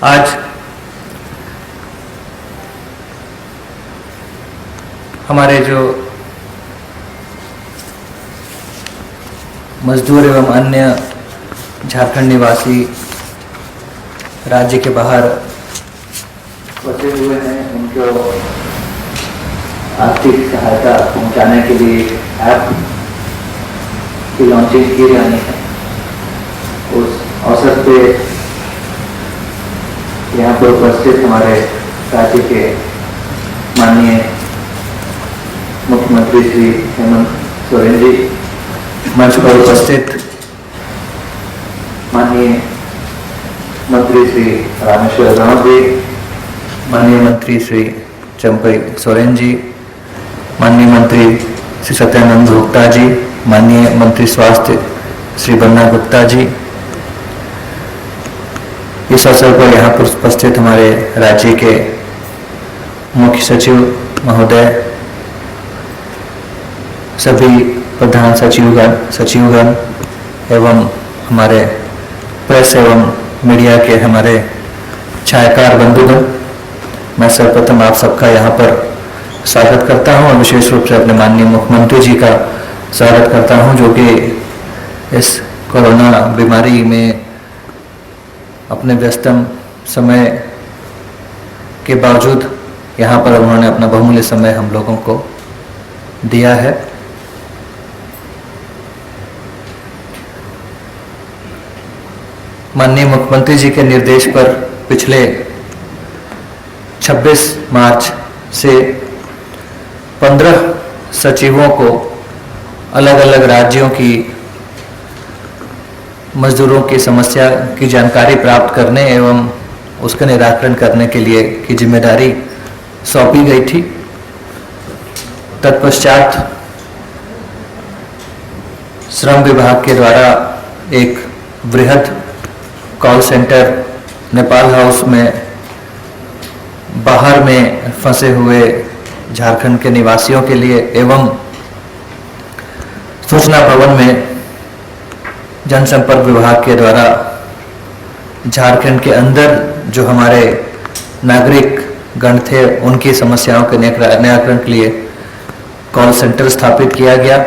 आज हमारे जो मजदूर एवं अन्य झारखंड निवासी राज्य के बाहर फंसे हुए हैं, उनको आर्थिक सहायता पहुंचाने के लिए ऐप की लॉन्चिंग की जानी है। उस अवसर पे यहाँ पर उपस्थित हमारे राज्य के माननीय मुख्यमंत्री श्री हेमंत सोरेन जी, मंच पर उपस्थित माननीय मंत्री श्री रामेश्वर राव जी, माननीय मंत्री श्री चंपई सोरेन जी, माननीय मंत्री श्री सत्यानंद गुप्ता जी, माननीय मंत्री स्वास्थ्य श्री बन्ना गुप्ता जी, इस अवसर पर यहाँ पर उपस्थित हमारे राज्य के मुख्य सचिव महोदय, सभी प्रधान सचिवगण एवं हमारे प्रेस एवं मीडिया के हमारे छायाकार बंधुगण, मैं सर्वप्रथम आप सबका यहाँ पर स्वागत करता हूँ और विशेष रूप से अपने माननीय मुख्यमंत्री जी का स्वागत करता हूँ, जो कि इस कोरोना बीमारी में अपने व्यस्तम समय के बावजूद यहाँ पर उन्होंने अपना बहुमूल्य समय हम लोगों को दिया है। माननीय मुख्यमंत्री जी के निर्देश पर पिछले 26 मार्च से 15 सचिवों को अलग अलग राज्यों की मजदूरों की समस्या की जानकारी प्राप्त करने एवं उसका निराकरण करने के लिए की जिम्मेदारी सौंपी गई थी। तत्पश्चात श्रम विभाग के द्वारा एक वृहद कॉल सेंटर नेपाल हाउस में बाहर में फंसे हुए झारखंड के निवासियों के लिए एवं सूचना भवन में जनसंपर्क विभाग के द्वारा झारखंड के अंदर जो हमारे नागरिक गण थे उनकी समस्याओं के निराकरण के लिए कॉल सेंटर स्थापित किया गया।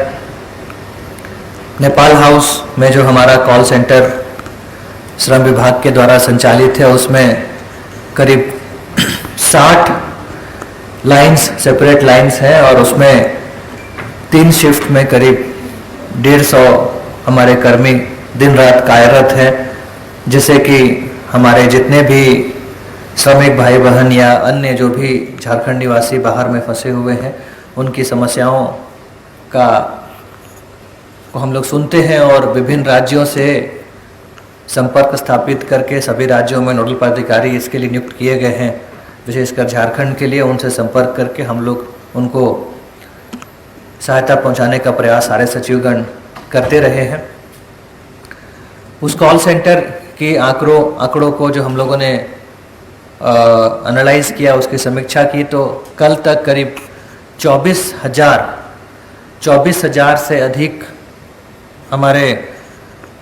नेपाल हाउस में जो हमारा कॉल सेंटर श्रम विभाग के द्वारा संचालित है, उसमें करीब 60 लाइंस, सेपरेट लाइंस हैं और उसमें 3 शिफ्ट में करीब 150 हमारे कर्मी दिन रात कार्यरत हैं, जिससे कि हमारे जितने भी श्रमिक भाई बहन या अन्य जो भी झारखंड निवासी बाहर में फंसे हुए हैं उनकी समस्याओं को हम लोग सुनते हैं और विभिन्न राज्यों से संपर्क स्थापित करके सभी राज्यों में नोडल पदाधिकारी इसके लिए नियुक्त किए गए हैं। विशेषकर झारखंड के लिए उनसे संपर्क करके हम लोग उनको सहायता पहुंचाने का प्रयास सारे सचिवगण करते रहे हैं। उस कॉल सेंटर की आंकड़ों को जो हम लोगों ने एनालाइज किया, उसकी समीक्षा की, तो कल तक करीब 24,000 से अधिक हमारे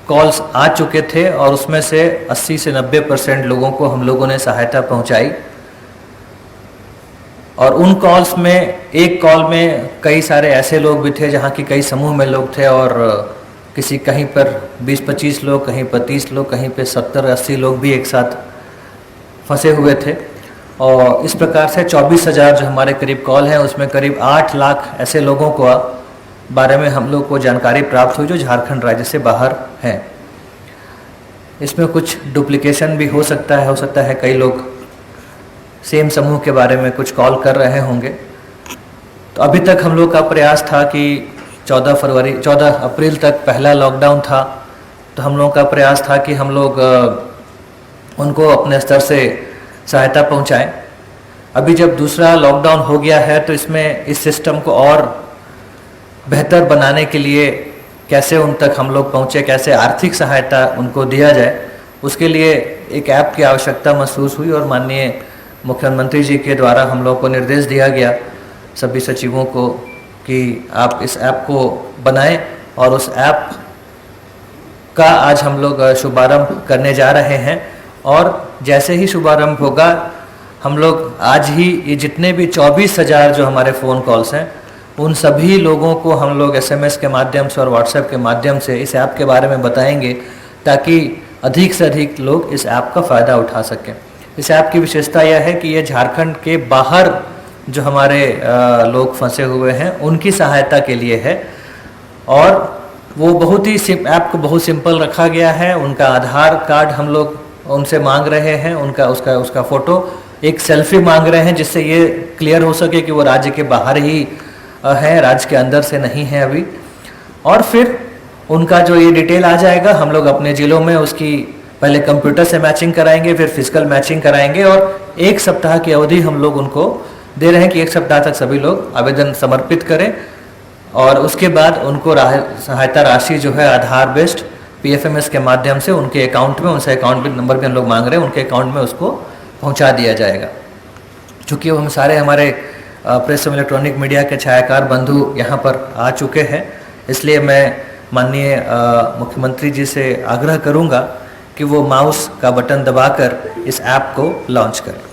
कॉल्स आ चुके थे और उसमें से 80 से 90% लोगों को हम लोगों ने सहायता पहुंचाई। और उन कॉल्स में एक कॉल में कई सारे ऐसे लोग भी थे जहाँ की कई समूह में लोग थे और किसी कहीं पर 20-25 लोग, कहीं पर 30 लोग, कहीं पे 70-80 लोग भी एक साथ फंसे हुए थे। और इस प्रकार से 24,000 जो हमारे करीब कॉल हैं उसमें करीब 8 लाख ऐसे लोगों को बारे में हम लोग को जानकारी प्राप्त हुई जो झारखंड राज्य से बाहर हैं। इसमें कुछ डुप्लीकेशन भी हो सकता है कई लोग सेम समूह के बारे में कुछ कॉल कर रहे होंगे। तो अभी तक हम लोग का प्रयास था कि 14 अप्रैल तक पहला लॉकडाउन था, तो हम लोगों का प्रयास था कि हम लोग उनको अपने स्तर से सहायता पहुंचाएं। अभी जब दूसरा लॉकडाउन हो गया है तो इसमें इस सिस्टम को और बेहतर बनाने के लिए कैसे उन तक हम लोग पहुँचे, कैसे आर्थिक सहायता उनको दिया जाए, उसके लिए एक ऐप की आवश्यकता महसूस हुई और माननीय मुख्यमंत्री जी के द्वारा हम लोग को निर्देश दिया गया सभी सचिवों को कि आप इस ऐप को बनाएं और उस ऐप का आज हम लोग शुभारंभ करने जा रहे हैं। और जैसे ही शुभारंभ होगा हम लोग आज ही ये जितने भी 24,000 जो हमारे फ़ोन कॉल्स हैं उन सभी लोगों को हम लोग SMS के माध्यम से और WhatsApp के माध्यम से इस ऐप के बारे में बताएंगे ताकि अधिक से अधिक लोग इस ऐप का फ़ायदा उठा सकें। इस ऐप की विशेषता यह है कि ये झारखंड के बाहर जो हमारे लोग फंसे हुए हैं उनकी सहायता के लिए है और वो बहुत ही ऐप को बहुत सिंपल रखा गया है। उनका आधार कार्ड हम लोग उनसे मांग रहे हैं, उसका फ़ोटो, एक सेल्फी मांग रहे हैं जिससे ये क्लियर हो सके कि वो राज्य के बाहर ही है, राज्य के अंदर से नहीं है अभी। और फिर उनका जो ये डिटेल आ जाएगा हम लोग अपने ज़िलों में उसकी पहले कंप्यूटर से मैचिंग कराएंगे, फिर फिजिकल मैचिंग कराएंगे और 1 सप्ताह की अवधि हम लोग उनको दे रहे हैं कि 1 सप्ताह तक सभी लोग आवेदन समर्पित करें और उसके बाद उनको सहायता राशि जो है आधार बेस्ड PFMS के माध्यम से उनके अकाउंट में, उनसे अकाउंट नंबर भी हम लोग मांग रहे हैं, उनके अकाउंट में उसको पहुंचा दिया जाएगा। चूँकि हम सारे हमारे प्रेस एवं इलेक्ट्रॉनिक मीडिया के छायाकार बंधु यहाँ पर आ चुके हैं, इसलिए मैं माननीय मुख्यमंत्री जी से आग्रह करूँगा कि वो माउस का बटन दबाकर इस ऐप को लॉन्च करें।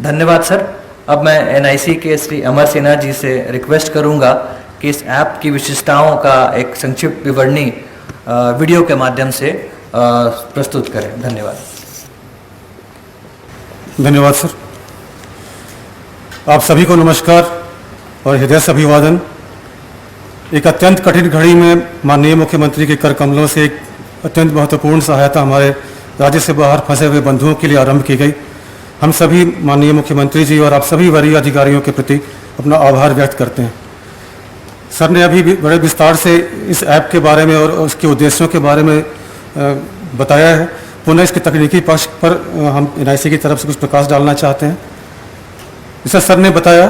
धन्यवाद सर। अब मैं NIC के श्री अमर सिन्हा जी से रिक्वेस्ट करूंगा कि इस ऐप की विशेषताओं का एक संक्षिप्त विवरणी वीडियो के माध्यम से प्रस्तुत करें। धन्यवाद। धन्यवाद सर। आप सभी को नमस्कार और हृदय से अभिवादन। एक अत्यंत कठिन घड़ी में माननीय मुख्यमंत्री के कर कमलों से एक अत्यंत महत्वपूर्ण सहायता हमारे राज्य से बाहर फंसे हुए बंधुओं के लिए आरंभ की गई। हम सभी माननीय मुख्यमंत्री जी और आप सभी वरीय अधिकारियों के प्रति अपना आभार व्यक्त करते हैं। सर ने अभी भी बड़े विस्तार से इस ऐप के बारे में और उसके उद्देश्यों के बारे में बताया है। पुनः इसके तकनीकी पक्ष पर हम NIC की तरफ से कुछ प्रकाश डालना चाहते हैं। जैसा सर ने बताया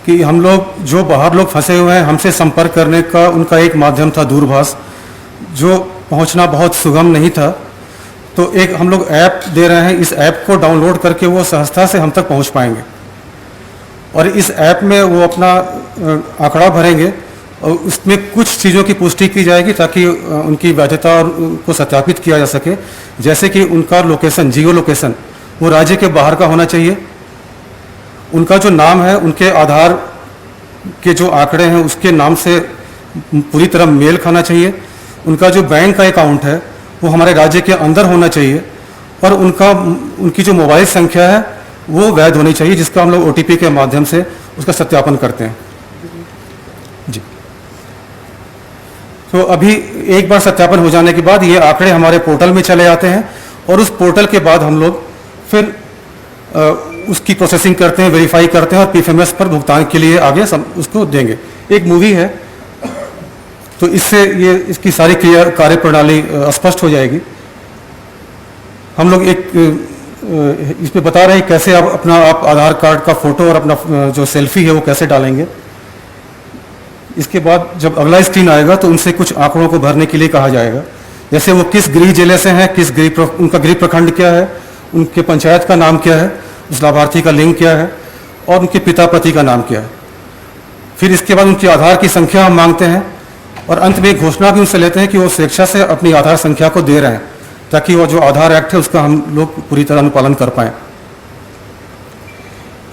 कि हम लोग जो बाहर लोग फंसे हुए हैं, हमसे संपर्क करने का उनका एक माध्यम था दूरभाष, जो पहुंचना बहुत सुगम नहीं था। तो एक हम लोग ऐप दे रहे हैं, इस ऐप को डाउनलोड करके वो सहजता से हम तक पहुंच पाएंगे और इस ऐप में वो अपना आंकड़ा भरेंगे और उसमें कुछ चीज़ों की पुष्टि की जाएगी ताकि उनकी वैधता को सत्यापित किया जा सके। जैसे कि उनका लोकेशन, जियो लोकेशन, वो राज्य के बाहर का होना चाहिए। उनका जो नाम है, उनके आधार के जो आंकड़े हैं उसके नाम से पूरी तरह मेल खाना चाहिए। उनका जो बैंक का अकाउंट है वो हमारे राज्य के अंदर होना चाहिए और उनकी जो मोबाइल संख्या है वो वैध होनी चाहिए, जिसका हम लोग OTP के माध्यम से उसका सत्यापन करते हैं जी। तो अभी एक बार सत्यापन हो जाने के बाद ये आंकड़े हमारे पोर्टल में चले आते हैं और उस पोर्टल के बाद हम लोग फिर उसकी प्रोसेसिंग करते हैं, वेरीफाई करते हैं और PFMS पर भुगतान के लिए आगे उसको देंगे। एक मूवी है तो इससे ये इसकी सारी कार्य प्रणाली स्पष्ट हो जाएगी। हम लोग एक इसमें बता रहे हैं कैसे आप आधार कार्ड का फोटो और अपना जो सेल्फी है वो कैसे डालेंगे। इसके बाद जब अगला स्क्रीन आएगा तो उनसे कुछ आंकड़ों को भरने के लिए कहा जाएगा, जैसे वो किस गृह जिले से हैं, उनका गृह प्रखंड क्या है, उनके पंचायत का नाम क्या है, उस लाभार्थी का लिंग क्या है और उनके पिता पति का नाम क्या है। फिर इसके बाद उनकी आधार की संख्या हम मांगते हैं और अंत में एक घोषणा भी उनसे लेते हैं कि वो स्वेच्छा से अपनी आधार संख्या को दे रहे हैं ताकि वो जो आधार एक्ट है उसका हम लोग पूरी तरह अनुपालन कर पाएँ।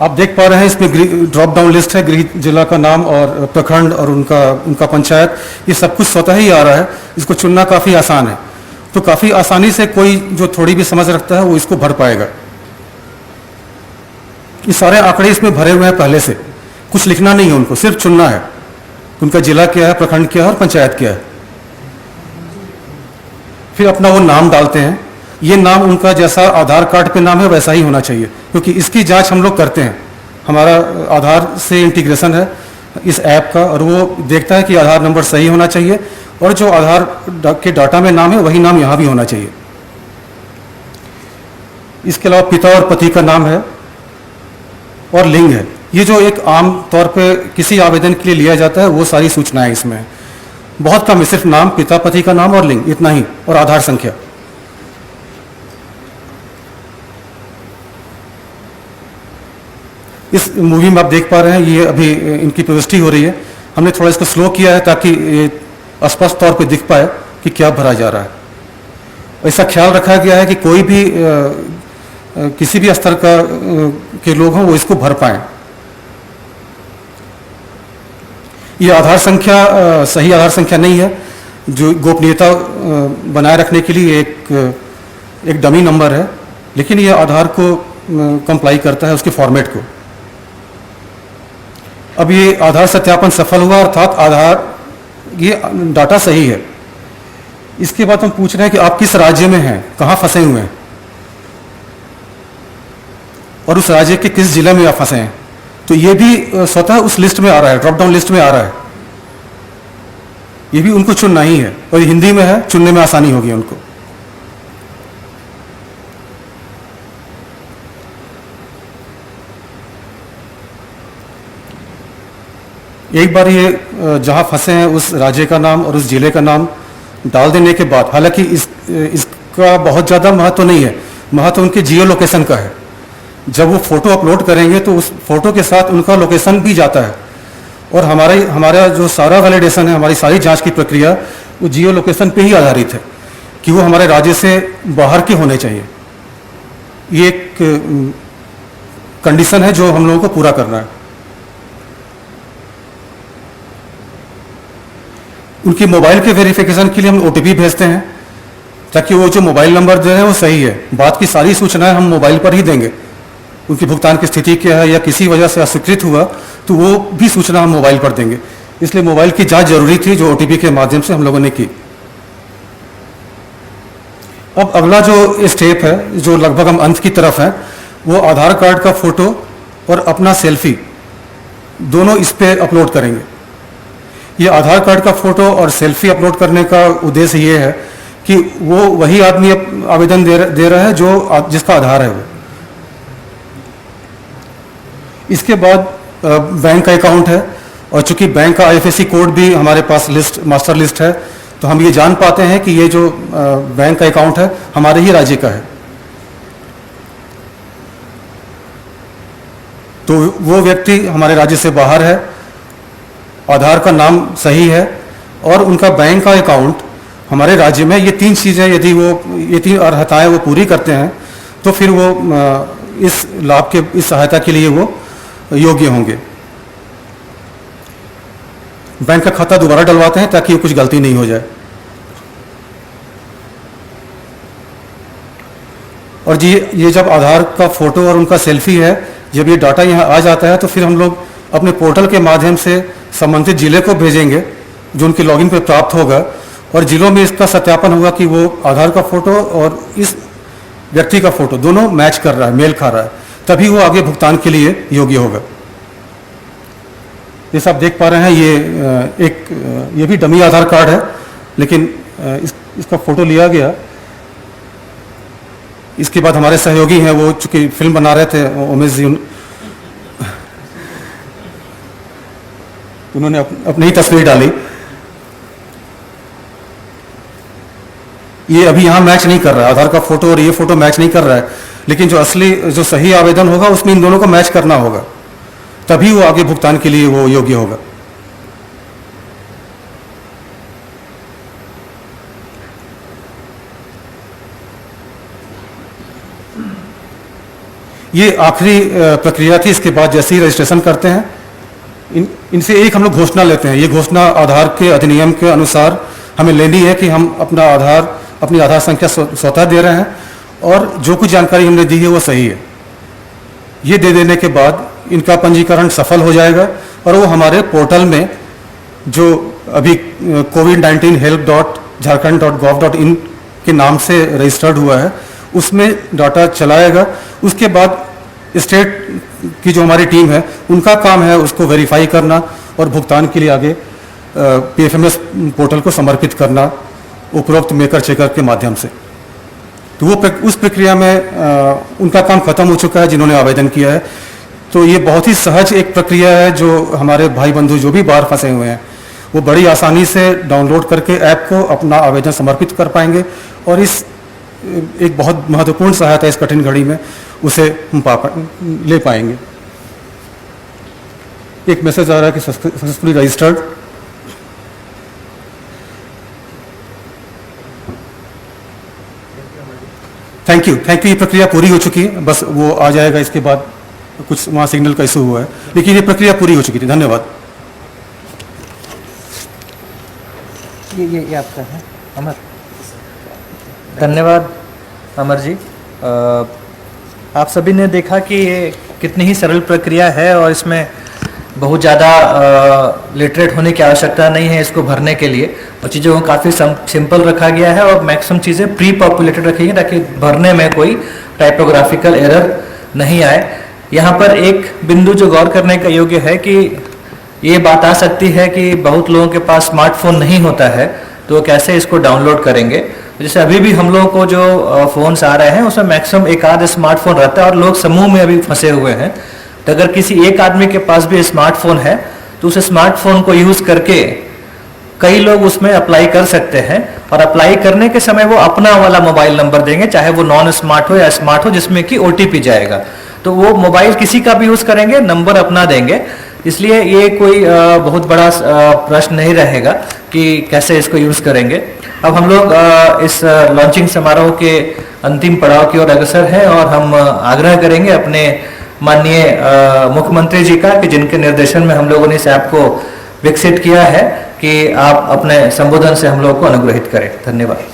आप देख पा रहे हैं इसमें ड्रॉप डाउन लिस्ट है, गृह जिला का नाम और प्रखंड और उनका पंचायत, ये सब कुछ स्वतः ही आ रहा है। इसको चुनना काफ़ी आसान है, तो काफ़ी आसानी से कोई जो थोड़ी भी समझ रखता है वो इसको भर पाएगा। ये सारे आंकड़े इसमें भरे हुए हैं पहले से, कुछ लिखना नहीं है उनको, सिर्फ चुनना है उनका जिला क्या है, प्रखंड क्या है और पंचायत क्या है। फिर अपना वो नाम डालते हैं। ये नाम उनका जैसा आधार कार्ड पे नाम है वैसा ही होना चाहिए, क्योंकि इसकी जांच हम लोग करते हैं। हमारा आधार से इंटीग्रेशन है इस ऐप का और वो देखता है कि आधार नंबर सही होना चाहिए और जो आधार के डाटा में नाम है वही नाम यहाँ भी होना चाहिए। इसके अलावा पिता और पति का नाम है और लिंग है। ये जो एक आम तौर पे किसी आवेदन के लिए लिया जाता है वो सारी सूचनाएं इसमें है। बहुत कम है, सिर्फ नाम, पिता पति का नाम और लिंग, इतना ही, और आधार संख्या। इस मूवी में आप देख पा रहे हैं ये अभी इनकी प्रविष्टि हो रही है। हमने थोड़ा इसको स्लो किया है ताकि ये स्पष्ट तौर पे दिख पाए कि क्या भरा जा रहा है। ऐसा ख्याल रखा गया है कि कोई भी किसी भी स्तर का के लोग हों वो इसको भर पाएं। ये आधार संख्या सही आधार संख्या नहीं है, जो गोपनीयता बनाए रखने के लिए एक डमी नंबर है, लेकिन ये आधार को कंप्लाई करता है, उसके फॉर्मेट को। अब ये आधार सत्यापन सफल हुआ, अर्थात आधार ये डाटा सही है। इसके बाद हम पूछ रहे हैं कि आप किस राज्य में हैं, कहाँ फंसे हुए हैं और उस राज्य के किस जिले में आप फंसे हैं। तो ये भी स्वतः उस लिस्ट में आ रहा है, ड्रॉप डाउन लिस्ट में आ रहा है। ये भी उनको चुनना ही है और हिंदी में है, चुनने में आसानी होगी उनको। एक बार ये जहां फंसे हैं उस राज्य का नाम और उस जिले का नाम डाल देने के बाद, हालांकि इसका बहुत ज़्यादा महत्व नहीं है, महत्व उनके जियो लोकेशन का है। जब वो फोटो अपलोड करेंगे तो उस फोटो के साथ उनका लोकेशन भी जाता है और हमारा जो सारा वैलिडेशन है, हमारी सारी जांच की प्रक्रिया वो जियो लोकेशन पे ही आधारित है कि वो हमारे राज्य से बाहर के होने चाहिए। ये एक कंडीशन है जो हम लोगों को पूरा करना है। उनकी मोबाइल के वेरिफिकेशन के लिए हम ओटीपी भेजते हैं ताकि वो जो मोबाइल नंबर दे रहे हैं वो सही है। बात की सारी सूचनाएं हम मोबाइल पर ही देंगे। उनकी भुगतान की स्थिति क्या है या किसी वजह से अस्वीकृत हुआ तो वो भी सूचना हम मोबाइल पर देंगे। इसलिए मोबाइल की जांच जरूरी थी जो ओटीपी के माध्यम से हम लोगों ने की। अब अगला जो स्टेप है, जो लगभग हम अंत की तरफ है, वो आधार कार्ड का फोटो और अपना सेल्फी दोनों इस पे अपलोड करेंगे। ये आधार कार्ड का फोटो और सेल्फी अपलोड करने का उद्देश्य ये है कि वो वही आदमी आवेदन दे रहा है जो जिसका आधार है वो। इसके बाद बैंक का अकाउंट है और चूंकि बैंक का आईएफएससी कोड भी हमारे पास मास्टर लिस्ट है, तो हम ये जान पाते हैं कि ये जो बैंक का अकाउंट है हमारे ही राज्य का है। तो वो व्यक्ति हमारे राज्य से बाहर है, आधार का नाम सही है और उनका बैंक का अकाउंट हमारे राज्य में। ये तीन चीज़ें यदि ये तीन अर्हताएं वो पूरी करते हैं तो फिर वो इस लाभ के, इस सहायता के लिए वो योग्य होंगे। बैंक का खाता दोबारा डलवाते हैं ताकि कुछ गलती नहीं हो जाए। और जी ये जब आधार का फोटो और उनका सेल्फी है, जब ये डाटा यहाँ आ जाता है तो फिर हम लोग अपने पोर्टल के माध्यम से संबंधित जिले को भेजेंगे जो उनके लॉगिन पे प्राप्त होगा और जिलों में इसका सत्यापन होगा कि वो आधार का फोटो और इस व्यक्ति का फोटो दोनों मैच कर रहा है, मेल खा रहा है, तभी वो आगे भुगतान के लिए योग्य होगा। जैसे आप देख पा रहे हैं ये भी डमी आधार कार्ड है, लेकिन इसका फोटो लिया गया। इसके बाद हमारे सहयोगी हैं, वो चूंकि फिल्म बना रहे थे उमेश जी, उन्होंने अपनी ही तस्वीर डाली। ये अभी यहाँ मैच नहीं कर रहा है, आधार का फोटो और ये फोटो मैच नहीं कर रहा है, लेकिन जो असली जो सही आवेदन होगा उसमें इन दोनों को मैच करना होगा, तभी वो आगे भुगतान के लिए वो योग्य होगा। ये आखिरी प्रक्रिया थी। इसके बाद जैसे ही रजिस्ट्रेशन करते हैं इनसे एक हम लोग घोषणा लेते हैं। ये घोषणा आधार के अधिनियम के अनुसार हमें लेनी है कि हम अपनी आधार संख्या स्वतः दे रहे हैं और जो कुछ जानकारी हमने दी है वो सही है। ये दे देने के बाद इनका पंजीकरण सफल हो जाएगा और वो हमारे पोर्टल में जो अभी COVID-19 help.jharkhand.gov.in के नाम से रजिस्टर्ड हुआ है उसमें डाटा चलाएगा। उसके बाद स्टेट की जो हमारी टीम है उनका काम है उसको वेरीफाई करना और भुगतान के लिए आगे PFMS पोर्टल को समर्पित करना उपरोक्त मेकर चेकर के माध्यम से। तो वो उस प्रक्रिया में उनका काम खत्म हो चुका है जिन्होंने आवेदन किया है। तो ये बहुत ही सहज एक प्रक्रिया है जो हमारे भाई बंधु जो भी बाहर फंसे हुए हैं वो बड़ी आसानी से डाउनलोड करके ऐप को अपना आवेदन समर्पित कर पाएंगे और इस एक बहुत महत्वपूर्ण सहायता इस कठिन घड़ी में उसे हम ले पाएंगे। एक मैसेज आ रहा है कि सक्सेसफुली रजिस्टर्ड। थैंक यू, ये प्रक्रिया पूरी हो चुकी है, बस वो आ जाएगा इसके बाद। कुछ वहाँ सिग्नल का इशू हुआ है, लेकिन ये प्रक्रिया पूरी हो चुकी थी। धन्यवाद। ये आपका है अमर। धन्यवाद अमर जी। आप सभी ने देखा कि ये कितनी ही सरल प्रक्रिया है और इसमें बहुत ज़्यादा लिटरेट होने की आवश्यकता नहीं है इसको भरने के लिए, और चीज़ों को काफ़ी सिंपल रखा गया है और मैक्सिमम चीज़ें प्री पॉपुलेटेड रखी हैं ताकि भरने में कोई टाइपोग्राफिकल एरर नहीं आए। यहाँ पर एक बिंदु जो गौर करने का योग्य है कि ये बात आ सकती है कि बहुत लोगों के पास स्मार्टफोन नहीं होता है, तो वो कैसे इसको डाउनलोड करेंगे। जैसे अभी भी हम लोगों को जो फ़ोन्स आ रहे हैं उसमें मैक्सिमम एक आध स्मार्टफोन रहता है और लोग समूह में अभी फंसे हुए हैं। तो अगर किसी एक आदमी के पास भी स्मार्टफोन है तो उस स्मार्टफोन को यूज़ करके कई लोग उसमें अप्लाई कर सकते हैं, और अप्लाई करने के समय वो अपना वाला मोबाइल नंबर देंगे, चाहे वो नॉन स्मार्ट हो या स्मार्ट हो, जिसमें कि OTP जाएगा। तो वो मोबाइल किसी का भी यूज़ करेंगे, नंबर अपना देंगे। इसलिए ये कोई बहुत बड़ा प्रश्न नहीं रहेगा कि कैसे इसको यूज़ करेंगे। अब हम लोग इस लॉन्चिंग समारोह के अंतिम पड़ाव की ओर अग्रसर हैं और हम आग्रह करेंगे अपने माननीय मुख्यमंत्री जी का कि जिनके निर्देशन में हम लोगों ने इस ऐप को विकसित किया है कि आप अपने संबोधन से हम लोग को अनुग्रहित करें। धन्यवाद।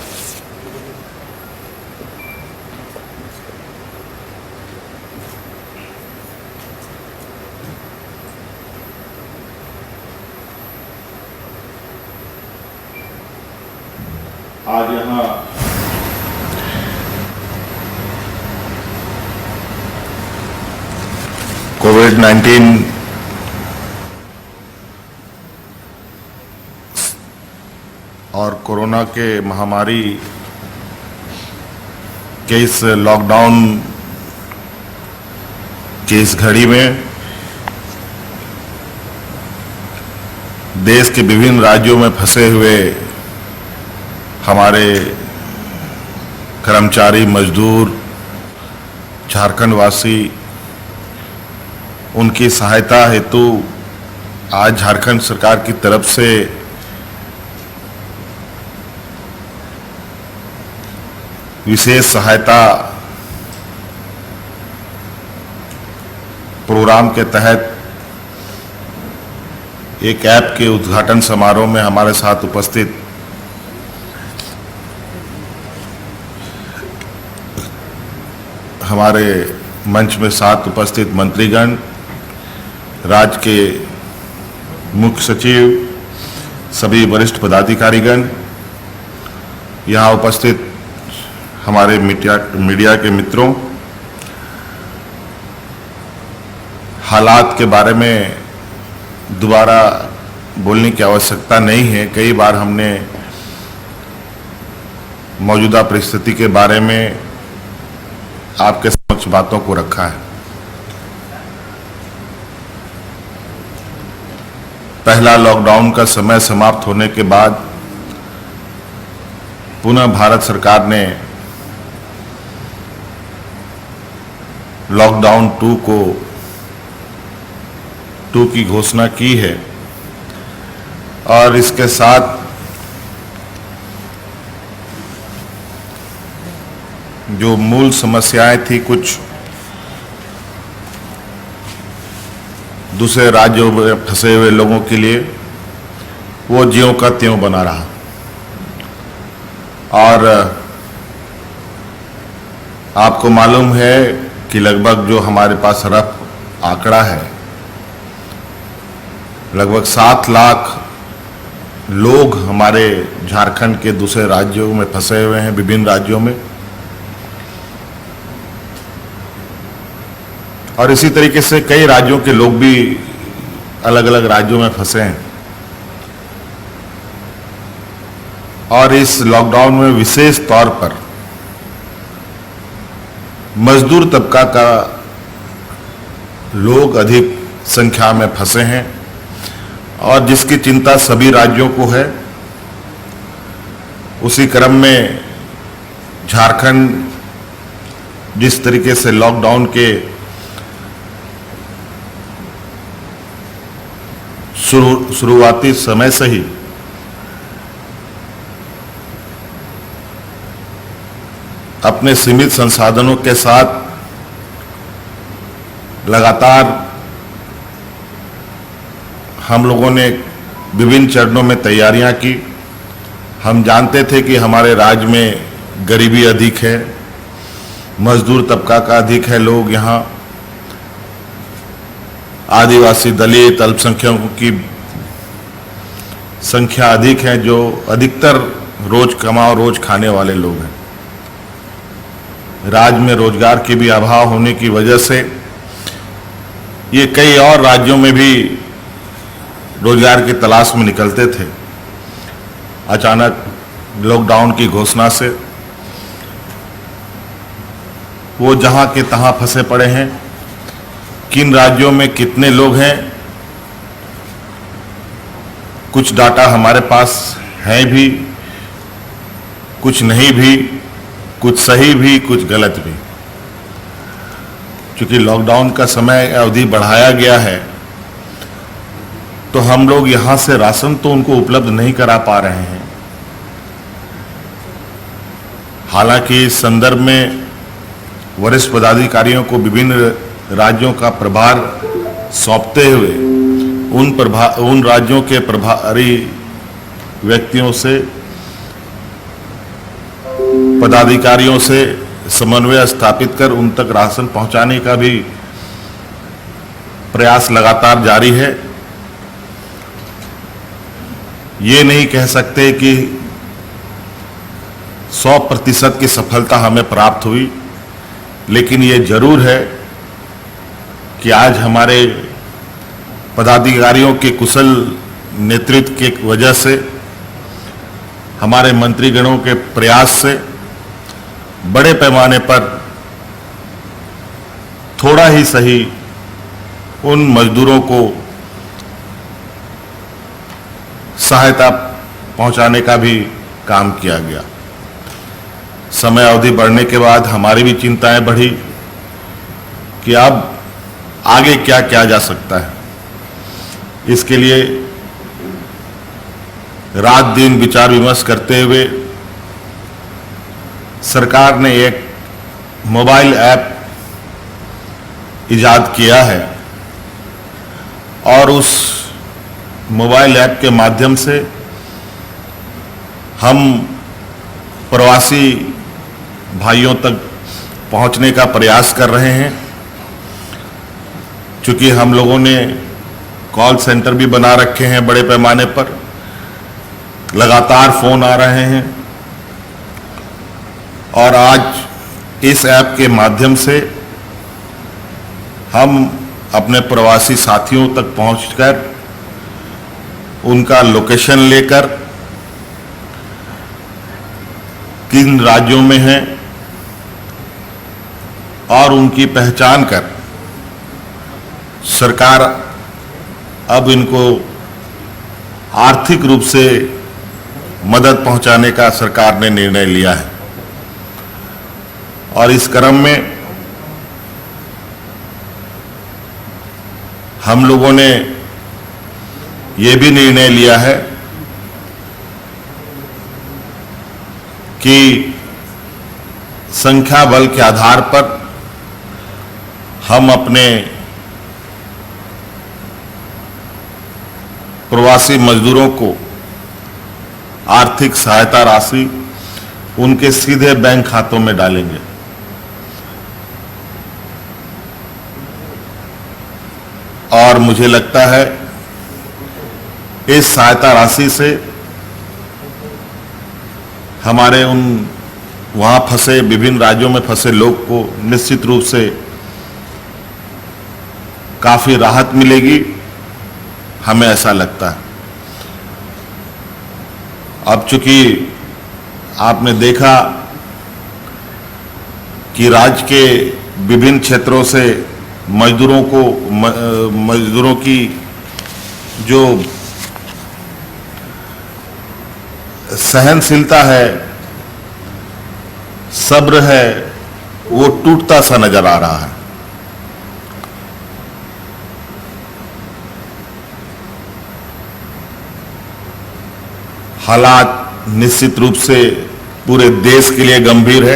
आज यहाँ कोविड-19 और कोरोना के महामारी के इस लॉकडाउन की इस घड़ी में देश के विभिन्न राज्यों में फंसे हुए हमारे कर्मचारी, मजदूर, झारखंड वासी, उनकी सहायता हेतु आज झारखंड सरकार की तरफ से विशेष सहायता प्रोग्राम के तहत एक ऐप के उद्घाटन समारोह में हमारे साथ उपस्थित हमारे मंच में साथ उपस्थित मंत्रीगण, राज्य के मुख्य सचिव, सभी वरिष्ठ पदाधिकारीगण, यहाँ उपस्थित हमारे मीडिया के मित्रों, हालात के बारे में दोबारा बोलने की आवश्यकता नहीं है। कई बार हमने मौजूदा परिस्थिति के बारे में आपके समक्ष बातों को रखा है। पहला लॉकडाउन का समय समाप्त होने के बाद पुनः भारत सरकार ने लॉकडाउन 2 की घोषणा की है और इसके साथ जो मूल समस्याएं थी कुछ दूसरे राज्यों में फंसे हुए लोगों के लिए, वो ज्यों का त्यों बना रहा। और आपको मालूम है कि लगभग जो हमारे पास रफ आंकड़ा है, लगभग 7 लाख लोग हमारे झारखंड के दूसरे राज्यों में फंसे हुए हैं, विभिन्न राज्यों में। और इसी तरीके से कई राज्यों के लोग भी अलग अलग राज्यों में फंसे हैं। और इस लॉकडाउन में विशेष तौर पर मजदूर तबका का लोग अधिक संख्या में फंसे हैं और जिसकी चिंता सभी राज्यों को है। उसी क्रम में झारखंड जिस तरीके से लॉकडाउन के शुरुआती समय से ही अपने सीमित संसाधनों के साथ लगातार हम लोगों ने विभिन्न चरणों में तैयारियां की। हम जानते थे कि हमारे राज्य में गरीबी अधिक है, मजदूर तबका का अधिक है लोग यहाँ, आदिवासी दलित अल्पसंख्यकों की संख्या अधिक है, जो अधिकतर रोज कमाओ रोज खाने वाले लोग हैं। राज्य में रोजगार के भी अभाव होने की वजह से ये कई और राज्यों में भी रोजगार की तलाश में निकलते थे। अचानक लॉकडाउन की घोषणा से वो जहां के तहां फंसे पड़े हैं। किन राज्यों में कितने लोग हैं, कुछ डाटा हमारे पास है भी, कुछ नहीं भी, कुछ सही भी, कुछ गलत भी। क्योंकि लॉकडाउन का समय अवधि बढ़ाया गया है, तो हम लोग यहां से राशन तो उनको उपलब्ध नहीं करा पा रहे हैं। हालांकि इस संदर्भ में वरिष्ठ पदाधिकारियों को विभिन्न राज्यों का प्रभार सौंपते हुए उन राज्यों के प्रभारी व्यक्तियों से, पदाधिकारियों से समन्वय स्थापित कर उन तक राशन पहुंचाने का भी प्रयास लगातार जारी है। ये नहीं कह सकते कि 100% की सफलता हमें प्राप्त हुई, लेकिन ये जरूर है कि आज हमारे पदाधिकारियों के कुशल नेतृत्व की वजह से, हमारे मंत्रीगणों के प्रयास से बड़े पैमाने पर थोड़ा ही सही उन मजदूरों को सहायता पहुंचाने का भी काम किया गया। समय अवधि बढ़ने के बाद हमारी भी चिंताएं बढ़ी कि अब आगे क्या किया जा सकता है। इसके लिए रात दिन विचार विमर्श करते हुए सरकार ने एक मोबाइल ऐप इजाद किया है और उस मोबाइल ऐप के माध्यम से हम प्रवासी भाइयों तक पहुंचने का प्रयास कर रहे हैं। चूंकि हम लोगों ने कॉल सेंटर भी बना रखे हैं बड़े पैमाने पर, लगातार फोन आ रहे हैं और आज इस ऐप के माध्यम से हम अपने प्रवासी साथियों तक पहुंचकर उनका लोकेशन लेकर, किन राज्यों में हैं और उनकी पहचान कर सरकार अब इनको आर्थिक रूप से मदद पहुंचाने का सरकार ने निर्णय लिया है। और इस क्रम में हम लोगों ने ये भी निर्णय लिया है कि संख्या बल के आधार पर हम अपने प्रवासी मजदूरों को आर्थिक सहायता राशि उनके सीधे बैंक खातों में डालेंगे। और मुझे लगता है इस सहायता राशि से हमारे उन वहां फंसे, विभिन्न राज्यों में फंसे लोग को निश्चित रूप से काफी राहत मिलेगी, हमें ऐसा लगता है। अब चूंकि आपने देखा कि राज्य के विभिन्न क्षेत्रों से मजदूरों की जो सहनशीलता है, सब्र है, वो टूटता सा नजर आ रहा है। हालात निश्चित रूप से पूरे देश के लिए गंभीर है।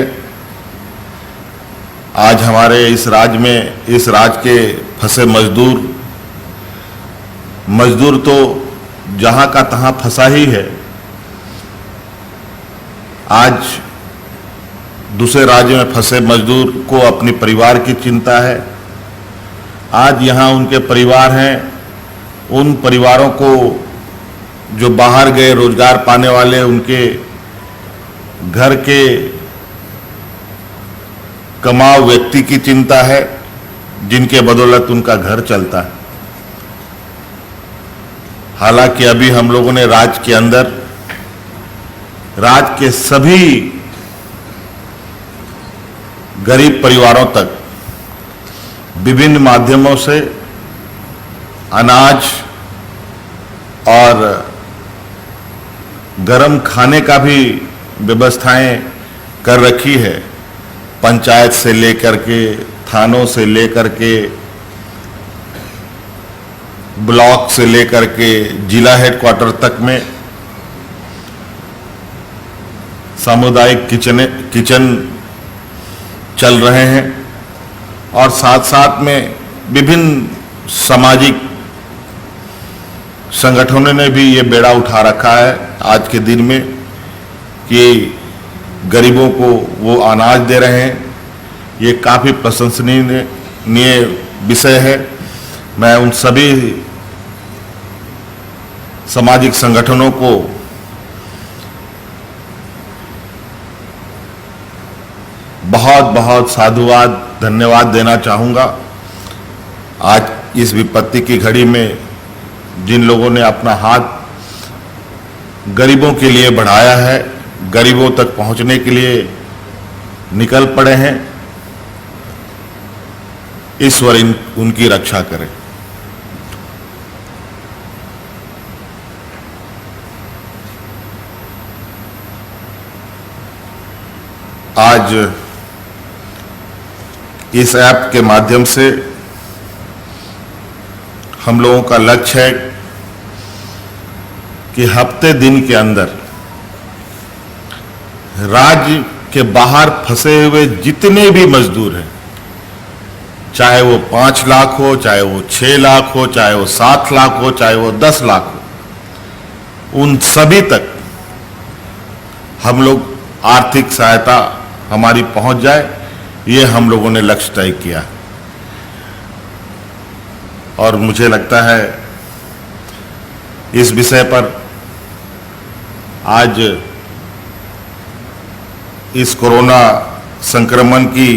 आज हमारे इस राज्य में, इस राज्य के फंसे मजदूर तो जहां का तहां फंसा ही है। आज दूसरे राज्य में फंसे मजदूर को अपने परिवार की चिंता है। आज यहाँ उनके परिवार हैं, उन परिवारों को जो बाहर गए रोजगार पाने वाले, उनके घर के कमाऊ व्यक्ति की चिंता है, जिनके बदौलत उनका घर चलता है। हालांकि अभी हम लोगों ने राज्य के अंदर, राज्य के सभी गरीब परिवारों तक विभिन्न माध्यमों से अनाज और गरम खाने का भी व्यवस्थाएं कर रखी है। पंचायत से लेकर के, थानों से लेकर के, ब्लॉक से लेकर के जिला हेडक्वार्टर तक में सामुदायिक किचन चल रहे हैं। और साथ साथ में विभिन्न सामाजिक संगठनों ने भी ये बेड़ा उठा रखा है आज के दिन में कि गरीबों को वो अनाज दे रहे हैं। ये काफ़ी प्रशंसनीय विषय है। मैं उन सभी सामाजिक संगठनों को बहुत बहुत साधुवाद, धन्यवाद देना चाहूँगा। आज इस विपत्ति की घड़ी में जिन लोगों ने अपना हाथ गरीबों के लिए बढ़ाया है, गरीबों तक पहुंचने के लिए निकल पड़े हैं, ईश्वर उनकी रक्षा करे। आज इस ऐप के माध्यम से हम लोगों का लक्ष्य है कि हफ्ते दिन के अंदर राज्य के बाहर फंसे हुए जितने भी मजदूर हैं, चाहे वो 5 लाख हो, चाहे वो 6 लाख हो, चाहे वो 7 लाख हो, चाहे वो 10 लाख हो, उन सभी तक हम लोग आर्थिक सहायता हमारी पहुंच जाए, ये हम लोगों ने लक्ष्य तय किया। और मुझे लगता है इस विषय पर आज इस कोरोना संक्रमण की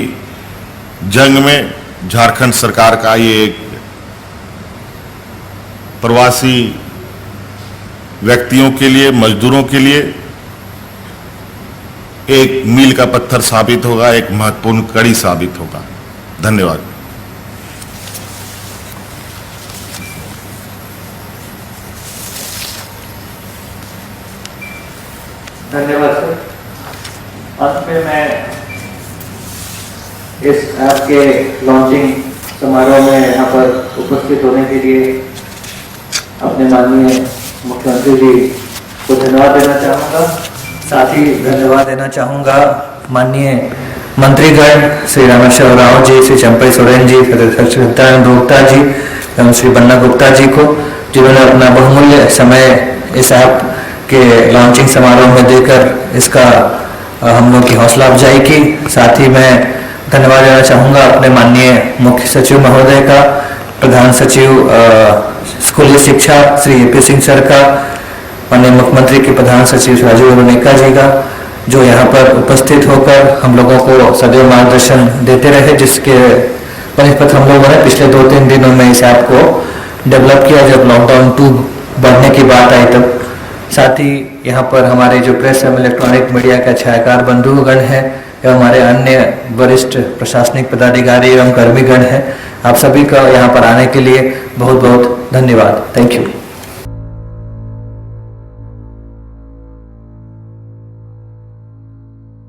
जंग में झारखंड सरकार का ये एक प्रवासी व्यक्तियों के लिए, मजदूरों के लिए एक मील का पत्थर साबित होगा, एक महत्वपूर्ण कड़ी साबित होगा। धन्यवाद। धन्यवाद सर। अंत में मैं इस ऐप के लॉन्चिंग समारोह में यहाँ पर उपस्थित होने के लिए अपने माननीय मुख्यमंत्री जी को धन्यवाद देना चाहूँगा। साथ ही धन्यवाद देना चाहूँगा माननीय मंत्रीगण श्री रामेश्वर राव जी, श्री चंपई सोरेन जी, श्री सत्यानंद गुप्ता जी एवं श्री बन्ना गुप्ता जी को, जिन्होंने अपना बहुमूल्य समय इस ऐप के लॉन्चिंग समारोह में देकर इसका हम लोग की हौसला अफजाई की। साथ ही मैं धन्यवाद देना चाहूँगा अपने माननीय मुख्य सचिव महोदय का, प्रधान सचिव स्कूली शिक्षा श्री ए.पी. सिंह सर का, माननीय मुख्यमंत्री के प्रधान सचिव राजीव रुनेका जी का, जो यहाँ पर उपस्थित होकर हम लोगों को सदैव मार्गदर्शन देते रहे, जिसके परिपत्र हम लोगों ने पिछले 2-3 दिनों में इस ऐप को डेवलप किया जब लॉकडाउन 2 बढ़ने की बात आई तब। साथ ही यहाँ पर हमारे जो प्रेस एवं इलेक्ट्रॉनिक मीडिया के छायाकार बंधुगण हैं एवं हमारे अन्य वरिष्ठ प्रशासनिक पदाधिकारी एवं कर्मीगण हैं, आप सभी का यहाँ पर आने के लिए बहुत बहुत धन्यवाद। Thank you.